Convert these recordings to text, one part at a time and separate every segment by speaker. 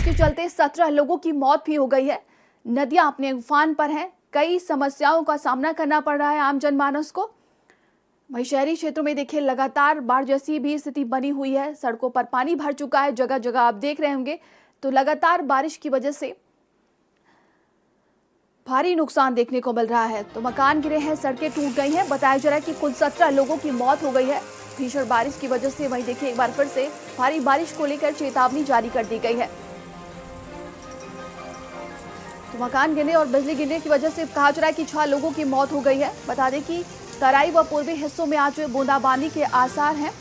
Speaker 1: के चलते 17 लोगों की मौत भी हो गई है। नदियां अपने उफान पर हैं। कई समस्याओं का सामना करना पड़ रहा है आम जनमानस को। वहीं शहरी क्षेत्रों में देखिए लगातार बाढ़ जैसी भी स्थिति बनी हुई है। सड़कों पर पानी भर चुका है, जगह जगह आप देख रहे होंगे। तो लगातार बारिश की वजह से भारी नुकसान देखने को मिल रहा है। तो मकान गिरे हैं, सड़कें टूट गई हैं। बताया जा रहा है कि कुल 17 लोगों की मौत हो गई है भीषण बारिश की वजह से। वहीं देखिए एक बार फिर से भारी बारिश को लेकर चेतावनी जारी कर दी गई है। तो मकान गिरने और बिजली गिरने की वजह से कहा जा रहा है कि 6 लोगों की मौत हो गई है। बता दें कि तराई व पूर्वी हिस्सों में आज बूंदाबांदी के आसार हैं।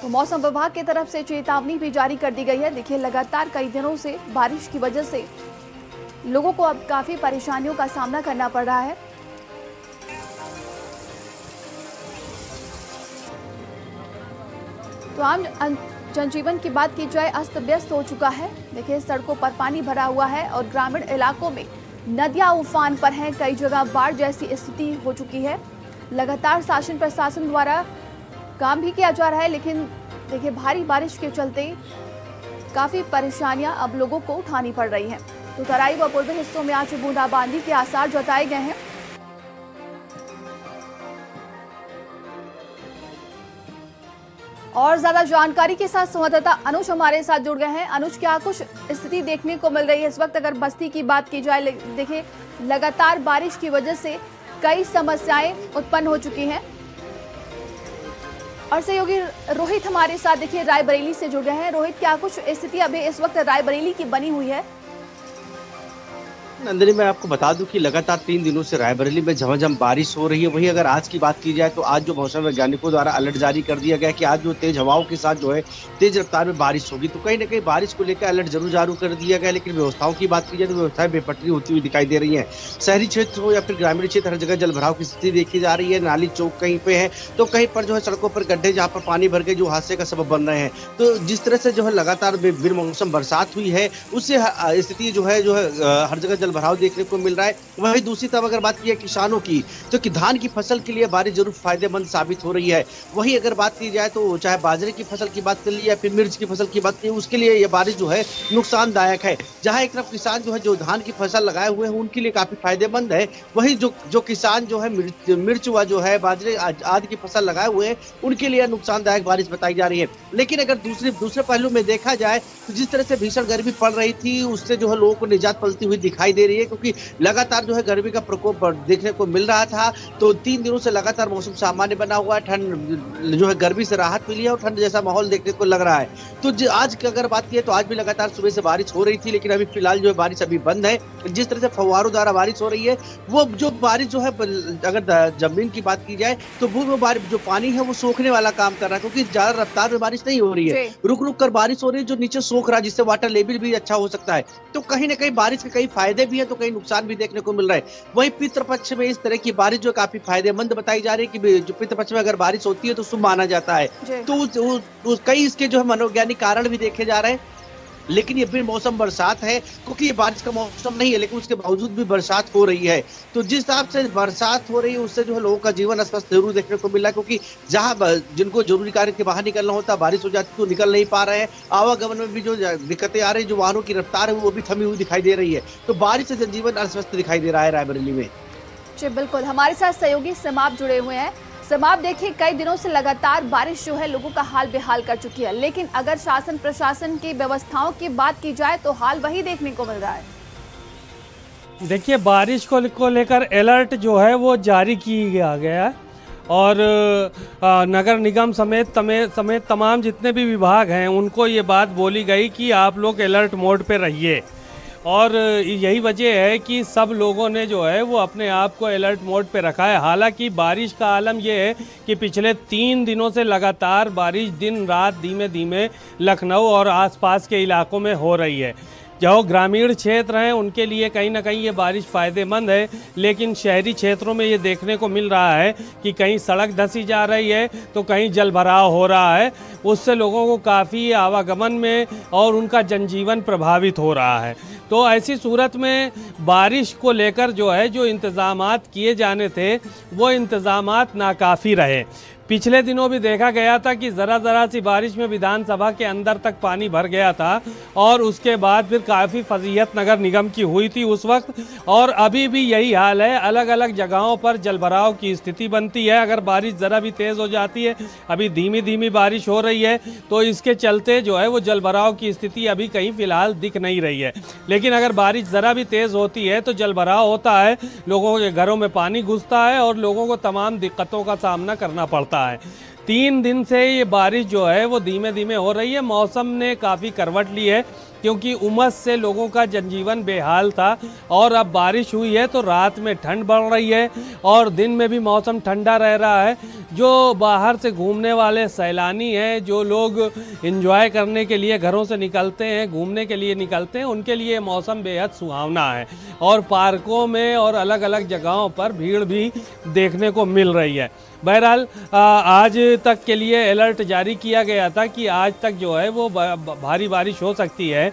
Speaker 1: तो मौसम विभाग की तरफ से चेतावनी भी जारी कर दी गई है। देखिए लगातार कई दिनों से बारिश की वजह से लोगों को अब काफी परेशानियों का सामना करना पड़ रहा है। तो आम जनजीवन की बात की जाए, अस्त व्यस्त हो चुका है। देखिए सड़कों पर पानी भरा हुआ है और ग्रामीण इलाकों में नदियां उफान पर हैं। कई जगह बाढ़ जैसी स्थिति हो चुकी है। लगातार शासन प्रशासन द्वारा काम भी किया जा रहा है, लेकिन देखिए भारी बारिश के चलते काफी परेशानियां अब लोगों को उठानी पड़ रही हैं। तो तराई व पूर्वी हिस्सों में आज बूंदाबांदी के आसार जताए गए हैं। और ज्यादा जानकारी के साथ संवाददाता अनुज हमारे साथ जुड़ गए हैं। अनुज, क्या कुछ स्थिति देखने को मिल रही है इस वक्त? अगर बस्ती की बात की जाए, देखिए लगातार बारिश की वजह से कई समस्याएं उत्पन्न हो चुकी हैं। और सहयोगी रोहित हमारे साथ देखिए रायबरेली से जुड़ गए हैं। रोहित, क्या कुछ स्थिति अभी इस वक्त रायबरेली की बनी हुई है?
Speaker 2: नंदिनी, मैं आपको बता दूं कि लगातार 3 दिनों से रायबरेली में झमाझम बारिश हो रही है। वहीं अगर आज की बात की जाए तो आज जो मौसम वैज्ञानिकों द्वारा अलर्ट जारी कर दिया गया कि आज जो तेज हवाओं के साथ जो है तेज रफ्तार में बारिश होगी। तो कहीं ना कहीं बारिश को लेकर अलर्ट जरूर जारी कर दिया गया, लेकिन व्यवस्थाओं की बात की जाए तो व्यवस्थाएं बेपटरी होती हुई दिखाई दे रही है। शहरी क्षेत्र हो या फिर ग्रामीण क्षेत्र, हर जगह जलभराव की स्थिति देखी जा रही है। नाली चौक कहीं पे है तो कहीं पर जो है सड़कों पर गड्ढे जहाँ पर पानी भर के जो हादसे का सबब बन रहे हैं। तो जिस तरह से जो है लगातार बेमौसम बरसात हुई है, उससे स्थिति जो है हर जगह जलभराव देखने को मिल रहा है। वहीं दूसरी तरफ अगर बात की जाए किसानों की, तो कि धान की फसल के लिए बारिश जरूर फायदेमंद साबित हो रही है। वहीं अगर बात की जाए तो चाहे बाजरे की फसल की बात कर ली या फिर मिर्च की फसल की बात की, उसके लिए यह बारिश जो है नुकसानदायक है। जहां एक तरफ किसान जो है जो धान की फसल लगाए हुए हैं उनके लिए काफी फायदेमंद है, वहीं जो किसान जो है मिर्च व जो है बाजरे आदि की फसल लगाए हुए हैं उनके लिए नुकसानदायक बारिश बताई जा रही है। लेकिन अगर दूसरे पहलू में देखा जाए तो जिस तरह से भीषण गर्मी पड़ रही थी उससे जो है लोगों को निजात मिलती हुई दिखाई दे रही है, क्योंकि लगातार जो है गर्मी का प्रकोप देखने को मिल रहा था। तो 3 दिनों से लगातार मौसम सामान्य बना हुआ है। ठंड जो है गर्मी से राहत मिली है और ठंड जैसा माहौल देखने को लग रहा है। तो आज की अगर बात की तो आज भी लगातार सुबह से बारिश हो रही थी, लेकिन अभी फिलहाल जो है बारिश अभी बंद है। जिस तरह से फव्वारों द्वारा बारिश हो रही है, वो जो बारिश जो है अगर जमीन की बात की जाए तो भूमि में जो पानी है वो सोखने वाला काम कर रहा है, क्योंकि ज्यादा रफ्तार में बारिश नहीं हो रही है, रुक रुक कर बारिश हो रही है जो नीचे सोख रहा है, जिससे वाटर लेवल भी अच्छा हो सकता है। तो कहीं ना कहीं बारिश के कई फायदे भी है तो कई नुकसान भी देखने को मिल रहा है। वहीं पितृपक्ष में इस तरह की बारिश जो काफी फायदेमंद बताई जा रही है कि जो पितृपक्ष में अगर बारिश होती है तो शुभ माना जाता है। तो कई इसके जो है मनोवैज्ञानिक कारण भी देखे जा रहे हैं। लेकिन ये फिर मौसम बरसात है, क्योंकि ये बारिश का मौसम नहीं है, लेकिन उसके बावजूद भी बरसात हो रही है। तो जिस हिसाब से बरसात हो रही है उससे जो है लोगों का जीवन अस्त व्यस्त जरूर देखने को मिल रहा है, क्योंकि जहां जिनको जरूरी कार्य के बाहर निकलना होता है बारिश हो जाती तो निकल नहीं पा रहे हैं। आवागमन में भी जो दिक्कतें आ रही है, जो वाहनों की रफ्तार है वो भी थमी हुई दिखाई दे रही है। तो बारिश से जनजीवन अस्त व्यस्त दिखाई दे रहा है रायबरेली में।
Speaker 1: जी बिल्कुल, हमारे साथ सहयोगी समाप जुड़े हुए हैं। समाप, देखिए कई दिनों से लगातार बारिश जो है लोगों का हाल बेहाल कर चुकी है, लेकिन अगर शासन प्रशासन की व्यवस्थाओं की बात की जाए तो हाल वही देखने को मिल रहा है।
Speaker 3: देखिए बारिश को लेकर अलर्ट जो है वो जारी किया गया है और नगर निगम समेत तमाम जितने भी विभाग हैं उनको ये बात बोली गई कि आप लोग अलर्ट मोड पे रहिए। और यही वजह है कि सब लोगों ने जो है वो अपने आप को अलर्ट मोड पे रखा है। हालांकि बारिश का आलम ये है कि पिछले 3 दिनों से लगातार बारिश दिन रात धीमे धीमे लखनऊ और आसपास के इलाकों में हो रही है। जो ग्रामीण क्षेत्र हैं उनके लिए कहीं ना कहीं ये बारिश फ़ायदेमंद है, लेकिन शहरी क्षेत्रों में ये देखने को मिल रहा है कि कहीं सड़क धंसी जा रही है तो कहीं जलभराव हो रहा है। उससे लोगों को काफ़ी आवागमन में और उनका जनजीवन प्रभावित हो रहा है। तो ऐसी सूरत में बारिश को लेकर जो है जो इंतज़ामात किए जाने थे वो इंतज़ामात नाकाफ़ी रहे। पिछले दिनों भी देखा गया था कि ज़रा सी बारिश में विधानसभा के अंदर तक पानी भर गया था और उसके बाद फिर काफ़ी फजीहत नगर निगम की हुई थी उस वक्त, और अभी भी यही हाल है। अलग अलग जगहों पर जलभराव की स्थिति बनती है अगर बारिश ज़रा भी तेज़ हो जाती है। अभी धीमी धीमी बारिश हो रही है तो इसके चलते जो है वो जलभराव की स्थिति अभी कहीं फ़िलहाल दिख नहीं रही है, लेकिन अगर बारिश ज़रा भी तेज़ होती है तो जलभराव होता है, लोगों के घरों में पानी घुसता है और लोगों को तमाम दिक्कतों का सामना करना पड़ता है। 3 दिन से ये बारिश जो है वो धीमे धीमे हो रही है। मौसम ने काफ़ी करवट ली है क्योंकि उमस से लोगों का जनजीवन बेहाल था और अब बारिश हुई है तो रात में ठंड बढ़ रही है और दिन में भी मौसम ठंडा रह रहा है। जो बाहर से घूमने वाले सैलानी हैं, जो लोग एंजॉय करने के लिए घरों से निकलते हैं, घूमने के लिए निकलते हैं, उनके लिए मौसम बेहद सुहावना है और पार्कों में और अलग अलग जगहों पर भीड़ भी देखने को मिल रही है। बहरहाल आज तक के लिए अलर्ट जारी किया गया था कि आज तक जो है वो भारी बारिश हो सकती है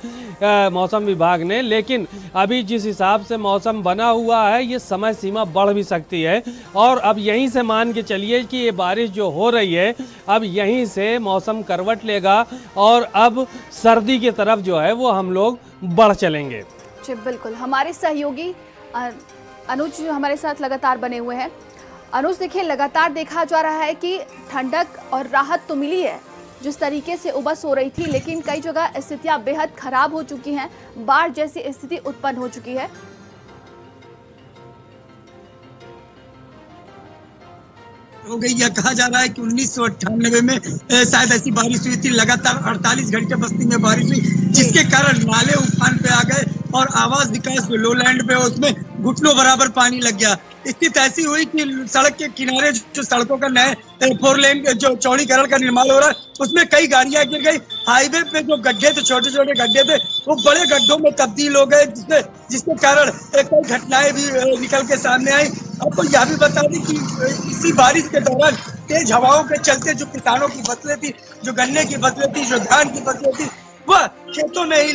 Speaker 3: मौसम विभाग ने, लेकिन अभी जिस हिसाब से मौसम बना हुआ है ये समय सीमा बढ़ भी सकती है और अब यहीं से मान के चलिए कि ये बारिश जो हो रही है अब यहीं से मौसम करवट लेगा और अब सर्दी की तरफ जो है वो हम लोग बढ़ चलेंगे।
Speaker 1: जी बिल्कुल, हमारे सहयोगी अनुज हमारे साथ लगातार बने हुए हैं। अनुज, देखिए लगातार देखा जा रहा है कि ठंडक और राहत तो मिली है, जिस तरीके से उमस हो रही थी, लेकिन कई जगह स्थितियां बेहद खराब हो चुकी हैं, बाढ़ जैसी स्थिति उत्पन्न हो चुकी है।
Speaker 4: हो गई। यह कहा जा रहा है कि 1998 में शायद ऐसी बारिश हुई थी, लगातार 48 घंटे बस्ती में बारिश हुई, जिसके कारण नाले उफान पे आ गए और आवास विकास जो लोलैंड पे है उसमें घुटनों बराबर पानी लग गया। स्थिति ऐसी हुई कि सड़क के किनारे जो सड़कों का नए 4 लेन जो चौड़ीकरण का निर्माण हो रहा है उसमें कई गाड़ियां गिर गई। हाईवे पे जो गड्ढे थे, छोटे छोटे गड्ढे थे, वो बड़े गड्ढों में तब्दील हो गए, जिसके कारण कई घटनाएं भी निकल के सामने आई। आपको यह भी बता दें कि इसी बारिश के दौरान तेज हवाओं के चलते जो किसानों की फसलें थी, जो गन्ने की फसलें थी, जो धान की फसलें थी, वह खेतों में ही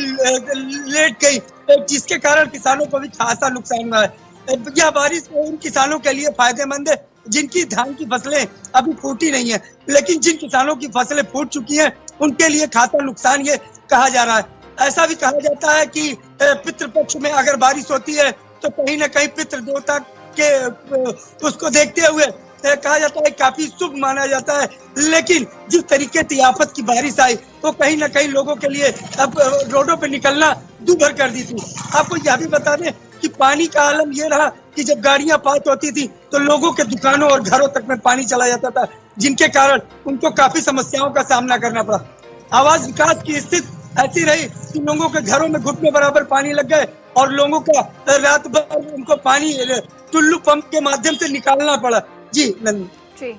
Speaker 4: लेट गई, जिसके कारण किसानों को भी खासा नुकसान हुआ है। यह बारिश उन किसानों के लिए फायदेमंद है जिनकी धान की फसलें अभी फूटी नहीं है, लेकिन जिन किसानों की फसलें फूट चुकी हैं उनके लिए खासा नुकसान ये कहा जा रहा है। ऐसा भी कहा जाता है कि पितृपक्ष में अगर बारिश होती है तो कहीं न कहीं पितृ देवता के उसको देखते हुए कहा जाता है काफी शुभ माना जाता है, लेकिन जिस तरीके से आफत की बारिश आई तो कहीं न कहीं लोगों के लिए अब रोडों पे निकलना दूभर कर दी थी। आपको यह भी बता दें कि पानी का आलम ये रहा कि जब गाड़ियां पास होती थी तो लोगों के दुकानों और घरों तक में पानी चला जाता था, जिनके कारण उनको काफी समस्याओं का सामना करना पड़ा। आवास विकास की स्थिति ऐसी रही कि लोगों के घरों में घुटने बराबर पानी लग गए और लोगों का रात भर उनको पानी टुल्लू पंप के माध्यम से निकालना पड़ा। जी नंदी
Speaker 1: जी,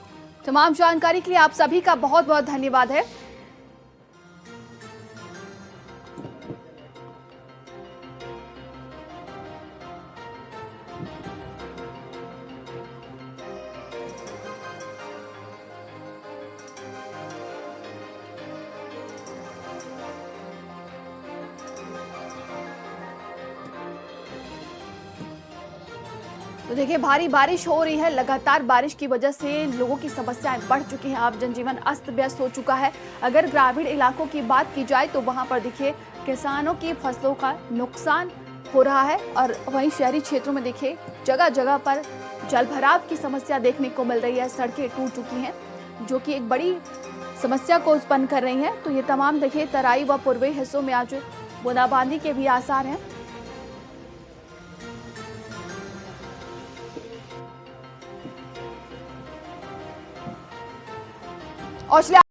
Speaker 1: तमाम जानकारी के लिए आप सभी का बहुत बहुत धन्यवाद है। तो देखिए, भारी बारिश हो रही है, लगातार बारिश की वजह से लोगों की समस्याएं बढ़ चुकी हैं। अब जनजीवन अस्त व्यस्त हो चुका है। अगर ग्रामीण इलाकों की बात की जाए तो वहां पर देखिए किसानों की फसलों का नुकसान हो रहा है और वहीं शहरी क्षेत्रों में देखिए जगह जगह पर जलभराव की समस्या देखने को मिल रही है। सड़कें टूट चुकी हैं जो कि एक बड़ी समस्या को उत्पन्न कर रही हैं। तो ये तमाम देखिए तराई व पूर्वी हिस्सों में आज बूंदाबांदी के भी आसार हैं। और